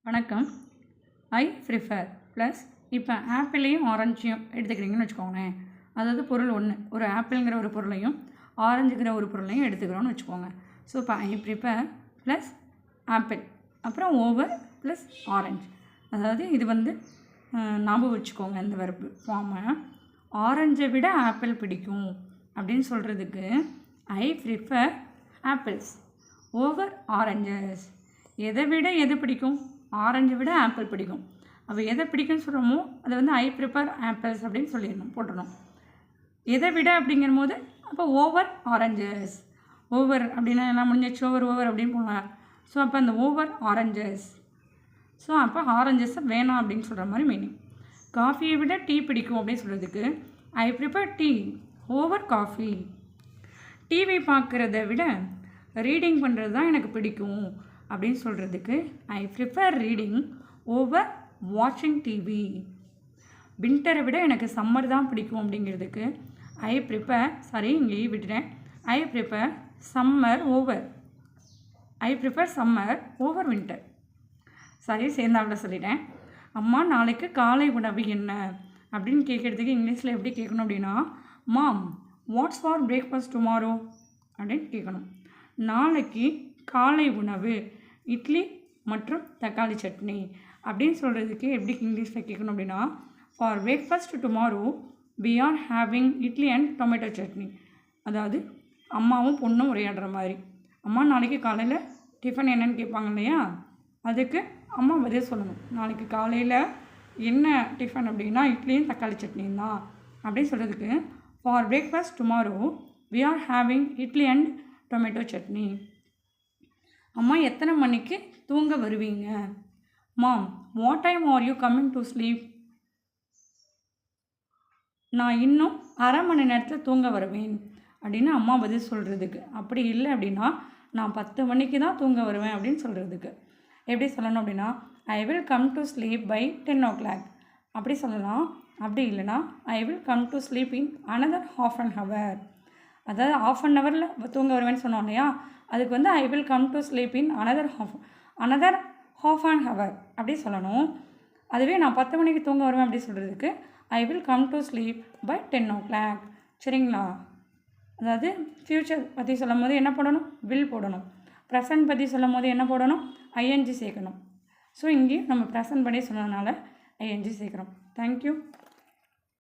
வணக்கம். I prefer plus இப்போ ஆப்பிளையும் ஆரஞ்சையும் எடுத்துக்கிறீங்கன்னு வச்சுக்கோங்களேன். அதாவது பொருள் ஒன்று, ஒரு ஆப்பிள்ங்கிற ஒரு பொருளையும் ஆரஞ்சுங்கிற ஒரு பொருளையும் எடுத்துக்கிறோன்னு வச்சுக்கோங்க. ஸோ இப்போ ஐ ப்ரிஃபர் ப்ளஸ் ஆப்பிள் அப்புறம் ஓவர் ப்ளஸ் ஆரஞ்சு. அதாவது இது ஞாபகம் வச்சுக்கோங்க இந்த வெர்பு ஃபார்மை. ஆரஞ்சை விட ஆப்பிள் பிடிக்கும் அப்படின்னு சொல்கிறதுக்கு I prefer apples over oranges. எதை விட எது பிடிக்கும்? ஆரஞ்சை விட ஆப்பிள் பிடிக்கும். அப்போ எதை பிடிக்கும்னு சொல்கிறோமோ அதை ஐ ப்ரிஃபர் ஆப்பிள்ஸ் அப்படின்னு போட்டுடணும். எதை விட அப்படிங்கிற போது அப்போ ஓவர் ஆரஞ்சஸ். ஓவர் அப்படின்னா என்ன முடிஞ்சிச்சு? ஓவர் அப்படின்னு போனார். ஸோ அப்போ அந்த ஓவர் ஆரஞ்சஸ். ஸோ அப்போ ஆரஞ்சஸை வேணாம் அப்படின்னு சொல்கிற மாதிரி மீனிங். காஃபியை விட டீ பிடிக்கும் அப்படின்னு சொல்கிறதுக்கு I prefer tea over coffee. TV பார்க்குறத விட ரீடிங் பண்ணுறது தான் எனக்கு பிடிக்கும் அப்படின்னு சொல்கிறதுக்கு ஐ ப்ரிஃபர் ரீடிங் ஓவர் வாட்சிங் டிவி. வின்டரை விட எனக்கு சம்மர் தான் பிடிக்கும் அப்படிங்கிறதுக்கு ஐ ப்ரிஃபர் இங்கேயே விட்டுட்டேன். I prefer summer over winter. சேர்ந்தாவில் சொல்லிட்டேன். அம்மா நாளைக்கு காலை உணவு என்ன அப்படின்னு கேட்குறதுக்கு இங்கிலீஷில் எப்படி கேட்கணும் அப்படின்னா, மாம் வாட்ஸ் ஃபார் பிரேக்ஃபாஸ்ட் டுமாரோ அப்படின்னு கேட்கணும். நாளைக்கு காலை உணவு இட்லி மற்றும் தக்காளி சட்னி அப்படின்னு சொல்கிறதுக்கு எப்படி இங்கிலீஷில் கேட்கணும் அப்படின்னா, for breakfast tomorrow we are having idli and tomato chutney. அதாவது அம்மாவும் பொண்ணும் உரையாடுற மாதிரி. அம்மா நாளைக்கு காலையில் டிஃபன் என்னன்னு கேட்பாங்க இல்லையா, அதுக்கு அம்மா பதில் சொல்லணும். நாளைக்கு காலையில் என்ன டிஃபன் அப்படின்னா இட்லியும் தக்காளி சட்னியும் தான் அப்படின்னு சொல்கிறதுக்கு for breakfast tomorrow we are having idli and tomato chutney. அம்மா எத்தனை மணிக்கு தூங்க வருவீங்க? Mom what time are you coming to sleep? நான் இன்னும் அரை மணி நேரத்தில் தூங்க வருவேன் அப்படின்னு அம்மா பதில் சொல்கிறதுக்கு. அப்படி இல்லை அப்படின்னா நான் 10 மணிக்கு தான் தூங்க வருவேன் அப்படின்னு சொல்கிறதுக்கு எப்படி சொல்லணும் அப்படின்னா, I will come to sleep by 10 o'clock அப்படி சொல்லலாம். அப்படி இல்லைனா I will come to sleep in another half an hour. அதாவது ½ an hour தூங்க வருவேன்னு சொன்னோம் இல்லையா, அதுக்கு ஐ will come to sleep in another half an hour அப்படி சொல்லணும். அதுவே நான் 10 மணிக்கு தூங்க வருவேன் அப்படி சொல்கிறதுக்கு I will come to sleep by 10 o'clock. சரிங்களா? அதாவது ஃப்யூச்சர் பற்றி சொல்லும் போது என்ன போடணும்? வில் போடணும். ப்ரெசன்ட் பற்றி சொல்லும் போது என்ன போடணும்? ஐஎன்ஜி சேர்க்கணும். ஸோ இங்கேயும் நம்ம ப்ரெசன்ட் படி சொன்னதுனால ஐஎன்ஜி சேர்க்குறோம். தேங்க்யூ.